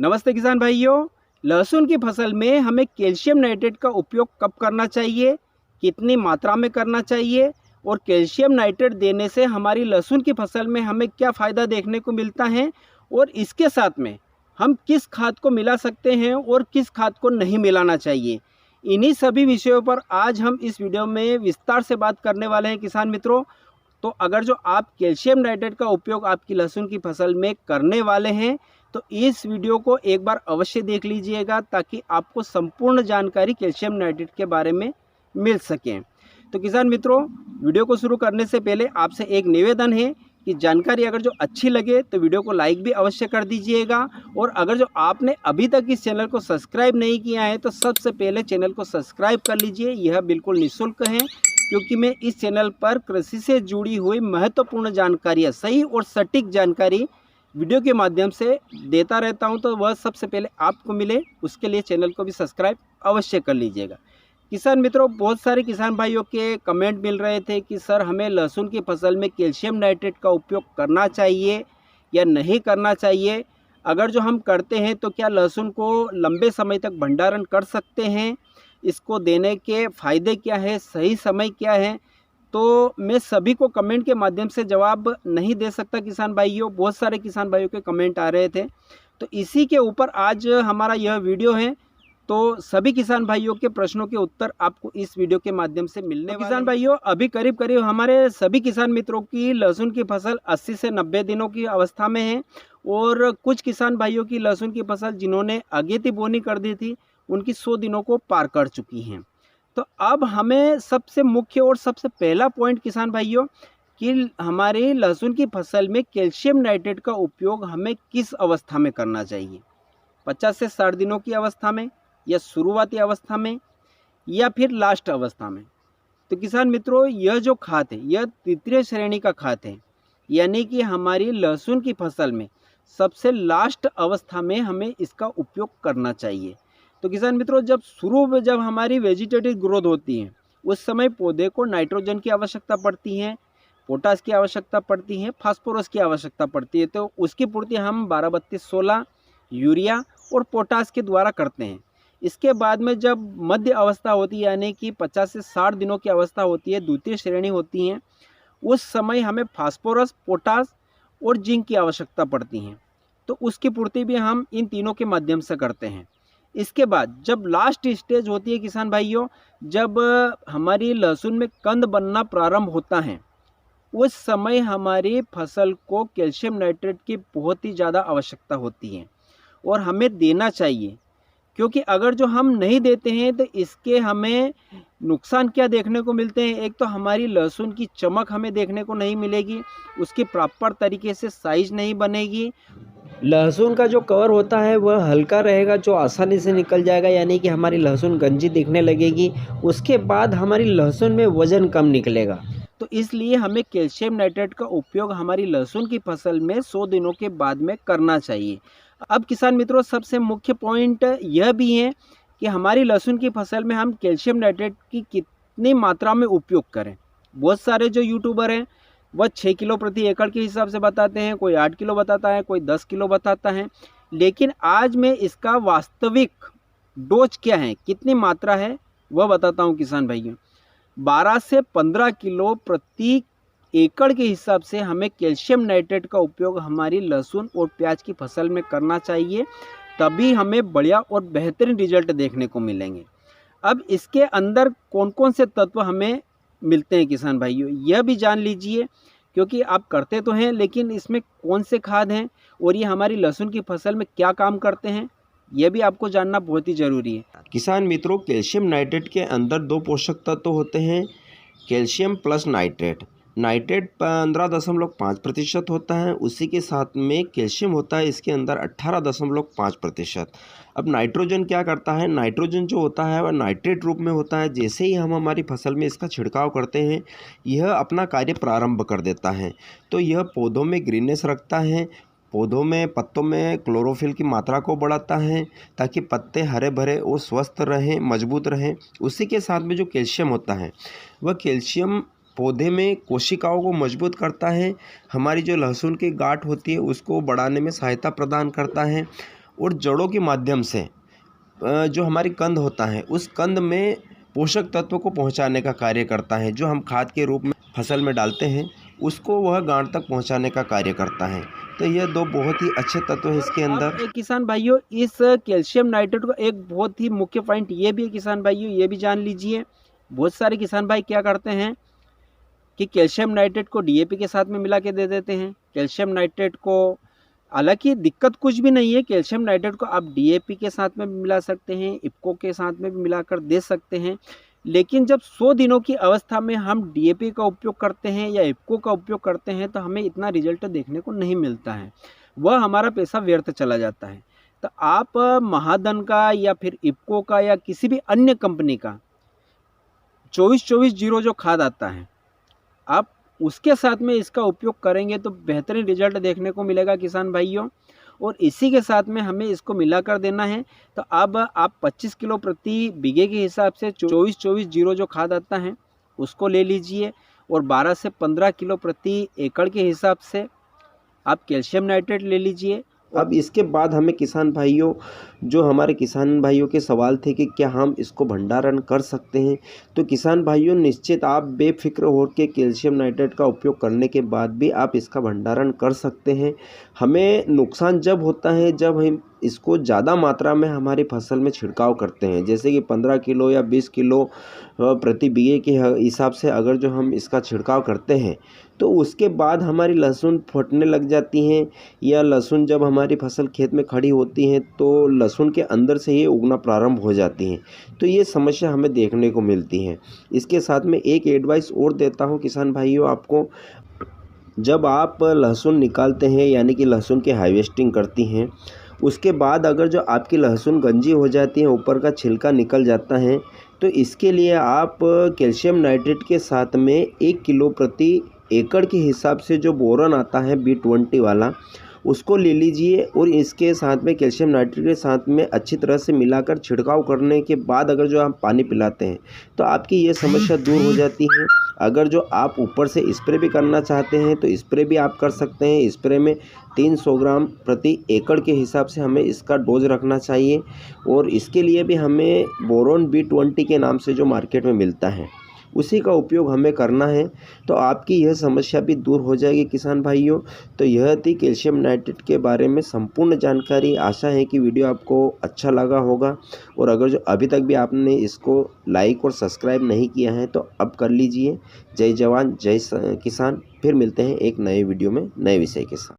नमस्ते किसान भाइयों। लहसुन की फसल में हमें कैल्शियम नाइट्रेट का उपयोग कब करना चाहिए, कितनी मात्रा में करना चाहिए और कैल्शियम नाइट्रेट देने से हमारी लहसुन की फसल में हमें क्या फ़ायदा देखने को मिलता है और इसके साथ में हम किस खाद को मिला सकते हैं और किस खाद को नहीं मिलाना चाहिए। इन्हीं सभी विषयों पर आज हम इस वीडियो में विस्तार से बात करने वाले हैं किसान मित्रों। तो अगर जो आप कैल्शियम नाइट्रेट का उपयोग आपकी लहसुन की फसल में करने वाले हैं तो इस वीडियो को एक बार अवश्य देख लीजिएगा ताकि आपको संपूर्ण जानकारी कैल्शियम नाइट्रेट के बारे में मिल सके। तो किसान मित्रों, वीडियो को शुरू करने से पहले आपसे एक निवेदन है कि जानकारी अगर जो अच्छी लगे तो वीडियो को लाइक भी अवश्य कर दीजिएगा और अगर जो आपने अभी तक इस चैनल को सब्सक्राइब नहीं किया है तो सबसे पहले चैनल को सब्सक्राइब कर लीजिए। यह बिल्कुल निःशुल्क है क्योंकि मैं इस चैनल पर कृषि से जुड़ी हुई महत्वपूर्ण जानकारियाँ, सही और सटीक जानकारी वीडियो के माध्यम से देता रहता हूं, तो वह सबसे पहले आपको मिले उसके लिए चैनल को भी सब्सक्राइब अवश्य कर लीजिएगा। किसान मित्रों, बहुत सारे किसान भाइयों के कमेंट मिल रहे थे कि सर हमें लहसुन की फसल में कैल्शियम नाइट्रेट का उपयोग करना चाहिए या नहीं करना चाहिए, अगर जो हम करते हैं तो क्या लहसुन को लंबे समय तक भंडारण कर सकते हैं, इसको देने के फ़ायदे क्या है, सही समय क्या है। तो मैं सभी को कमेंट के माध्यम से जवाब नहीं दे सकता किसान भाइयों, बहुत सारे किसान भाइयों के कमेंट आ रहे थे, तो इसी के ऊपर आज हमारा यह वीडियो है। तो सभी किसान भाइयों के प्रश्नों के उत्तर आपको इस वीडियो के माध्यम से मिलने वाले। किसान भाइयों, अभी करीब करीब हमारे सभी किसान मित्रों की लहसुन की फसल 80 से 90 दिनों की अवस्था में है और कुछ किसान भाइयों की लहसुन की फसल जिन्होंने अगेती बोनी कर दी थी उनकी 100 दिनों को पार कर चुकी हैं। तो अब हमें सबसे मुख्य और सबसे पहला पॉइंट किसान भाइयों कि हमारी लहसुन की फसल में कैल्शियम नाइट्रेट का उपयोग हमें किस अवस्था में करना चाहिए, 50 से 60 दिनों की अवस्था में या शुरुआती अवस्था में या फिर लास्ट अवस्था में। तो किसान मित्रों, यह जो खाद है यह तृतीय श्रेणी का खाद है, यानी कि हमारी लहसुन की फसल में सबसे लास्ट अवस्था में हमें इसका उपयोग करना चाहिए। तो किसान मित्रों, जब हमारी वेजिटेटिव ग्रोथ होती है उस समय पौधे को नाइट्रोजन की आवश्यकता पड़ती है, पोटास की आवश्यकता पड़ती है, फास्फोरस की आवश्यकता पड़ती है। तो उसकी पूर्ति हम 12-32-16 यूरिया और पोटास के द्वारा करते हैं। इसके बाद में जब मध्य अवस्था होती है यानी कि 50 से 60 दिनों की अवस्था होती है, द्वितीय श्रेणी होती है, उस समय हमें फास्फोरस, पोटास और जिंक की आवश्यकता पड़ती है। तो उसकी पूर्ति भी हम इन तीनों के माध्यम से करते हैं। इसके बाद जब लास्ट स्टेज होती है किसान भाइयों, जब हमारी लहसुन में कंद बनना प्रारंभ होता है, उस समय हमारी फसल को कैल्शियम नाइट्रेट की बहुत ही ज़्यादा आवश्यकता होती है और हमें देना चाहिए, क्योंकि अगर जो हम नहीं देते हैं तो इसके हमें नुकसान क्या देखने को मिलते हैं। एक तो हमारी लहसुन की चमक हमें देखने को नहीं मिलेगी, उसकी प्रॉपर तरीके से साइज नहीं बनेगी, लहसुन का जो कवर होता है वह हल्का रहेगा जो आसानी से निकल जाएगा, यानी कि हमारी लहसुन गंजी दिखने लगेगी। उसके बाद हमारी लहसुन में वज़न कम निकलेगा। तो इसलिए हमें कैल्शियम नाइट्रेट का उपयोग हमारी लहसुन की फसल में 100 दिनों के बाद में करना चाहिए। अब किसान मित्रों, सबसे मुख्य पॉइंट यह भी है कि हमारी लहसुन की फसल में हम कैल्शियम नाइट्रेट की कितनी मात्रा में उपयोग करें। बहुत सारे जो यूट्यूबर हैं वह 6 किलो प्रति एकड़ के हिसाब से बताते हैं, कोई 8 किलो बताता है, कोई 10 किलो बताता है, लेकिन आज मैं इसका वास्तविक डोज क्या है, कितनी मात्रा है, वह बताता हूं किसान भाइयों। 12 से 15 किलो प्रति एकड़ के हिसाब से हमें कैल्शियम नाइट्रेट का उपयोग हमारी लहसुन और प्याज की फसल में करना चाहिए, तभी हमें बढ़िया और बेहतरीन रिजल्ट देखने को मिलेंगे। अब इसके अंदर कौन कौन से तत्व हमें मिलते हैं किसान भाइयों, यह भी जान लीजिए, क्योंकि आप करते तो हैं लेकिन इसमें कौन से खाद हैं और ये हमारी लहसुन की फसल में क्या काम करते हैं, यह भी आपको जानना बहुत ही ज़रूरी है। किसान मित्रों, कैल्शियम नाइट्रेट के अंदर 2 पोषक तत्व होते हैं, कैल्शियम प्लस नाइट्रेट। नाइट्रेट 15.5% होता है, उसी के साथ में कैल्शियम होता है इसके अंदर 18.5%। अब नाइट्रोजन क्या करता है, नाइट्रोजन जो होता है वह नाइट्रेट रूप में होता है। जैसे ही हम हमारी फसल में इसका छिड़काव करते हैं यह अपना कार्य प्रारंभ कर देता है। तो यह पौधों में ग्रीनेस रखता है, पौधों में, पत्तों में क्लोरोफिल की मात्रा को बढ़ाता है ताकि पत्ते हरे भरे और स्वस्थ रहें, मजबूत रहें। उसी के साथ में जो कैल्शियम होता है वह कैल्शियम पौधे में कोशिकाओं को मजबूत करता है, हमारी जो लहसुन की गांठ होती है उसको बढ़ाने में सहायता प्रदान करता है और जड़ों के माध्यम से जो हमारी कंद होता है उस कंद में पोषक तत्व को पहुंचाने का कार्य करता है। जो हम खाद के रूप में फसल में डालते हैं उसको वह गांठ तक पहुंचाने का कार्य करता है। तो यह दो बहुत ही अच्छे तत्व हैं इसके अंदर। अब किसान भाइयों, इस कैल्शियम नाइट्रेट का एक बहुत ही मुख्य पॉइंट ये भी है किसान भाइयों, ये भी जान लीजिए। बहुत सारे किसान भाई क्या करते हैं कि कैल्शियम नाइट्रेट को डीएपी के साथ में मिला के दे देते हैं। कैल्शियम नाइट्रेट को, हालांकि दिक्कत कुछ भी नहीं है, कैल्शियम नाइट्रेट को आप डीएपी के साथ में भी मिला सकते हैं, इफ्को के साथ में भी मिलाकर दे सकते हैं। लेकिन जब 100 दिनों की अवस्था में हम डीएपी का उपयोग करते हैं या इफ्को का उपयोग करते हैं तो हमें इतना रिजल्ट देखने को नहीं मिलता है, वह हमारा पैसा व्यर्थ चला जाता है। तो आप महाधन का या फिर इफ्को का या किसी भी अन्य कंपनी का 24-24-0 जो खाद आता है, आप उसके साथ में इसका उपयोग करेंगे तो बेहतरीन रिजल्ट देखने को मिलेगा किसान भाइयों। और इसी के साथ में हमें इसको मिलाकर देना है। तो अब आप 25 किलो प्रति बीघे के हिसाब से 24-24-0 जो खाद आता है उसको ले लीजिए, और 12 से 15 किलो प्रति एकड़ के हिसाब से आप कैल्शियम नाइट्रेट ले लीजिए। अब इसके बाद हमें किसान भाइयों, जो हमारे किसान भाइयों के सवाल थे कि क्या हम इसको भंडारण कर सकते हैं, तो किसान भाइयों निश्चित आप बेफिक्र हो के कैल्शियम नाइट्रेट का उपयोग करने के बाद भी आप इसका भंडारण कर सकते हैं। हमें नुकसान जब होता है जब हम इसको ज़्यादा मात्रा में हमारी फसल में छिड़काव करते हैं, जैसे कि 15 किलो या 20 किलो प्रति बीघे के हिसाब से अगर जो हम इसका छिड़काव करते हैं तो उसके बाद हमारी लहसुन फटने लग जाती हैं, या लहसुन जब हमारी फसल खेत में खड़ी होती है तो लहसुन के अंदर से ही उगना प्रारंभ हो जाती हैं। तो ये समस्या हमें देखने को मिलती है। इसके साथ में एक एडवाइस और देता हूँ किसान भाइयों आपको, जब आप लहसुन निकालते हैं यानी कि लहसुन की हार्वेस्टिंग करती हैं, उसके बाद अगर जो आपकी लहसुन गंजी हो जाती है, ऊपर का छिलका निकल जाता है, तो इसके लिए आप कैल्शियम नाइट्रेट के साथ में 1 किलो प्रति एकड़ के हिसाब से जो बोरॉन आता है B20 वाला, उसको ले लीजिए और इसके साथ में कैल्शियम नाइट्रेट के साथ में अच्छी तरह से मिलाकर छिड़काव करने के बाद अगर जो आप पानी पिलाते हैं तो आपकी ये समस्या दूर हो जाती है। अगर जो आप ऊपर से स्प्रे भी करना चाहते हैं तो स्प्रे भी आप कर सकते हैं। स्प्रे में 300 ग्राम प्रति एकड़ के हिसाब से हमें इसका डोज रखना चाहिए, और इसके लिए भी हमें बोरॉन B20 के नाम से जो मार्केट में मिलता है उसी का उपयोग हमें करना है। तो आपकी यह समस्या भी दूर हो जाएगी किसान भाइयों। तो यह थी कैल्शियम नाइट्रेट के बारे में संपूर्ण जानकारी। आशा है कि वीडियो आपको अच्छा लगा होगा, और अगर जो अभी तक भी आपने इसको लाइक और सब्सक्राइब नहीं किया है तो अब कर लीजिए। जय जवान जय किसान। फिर मिलते हैं एक नए वीडियो में नए विषय के साथ।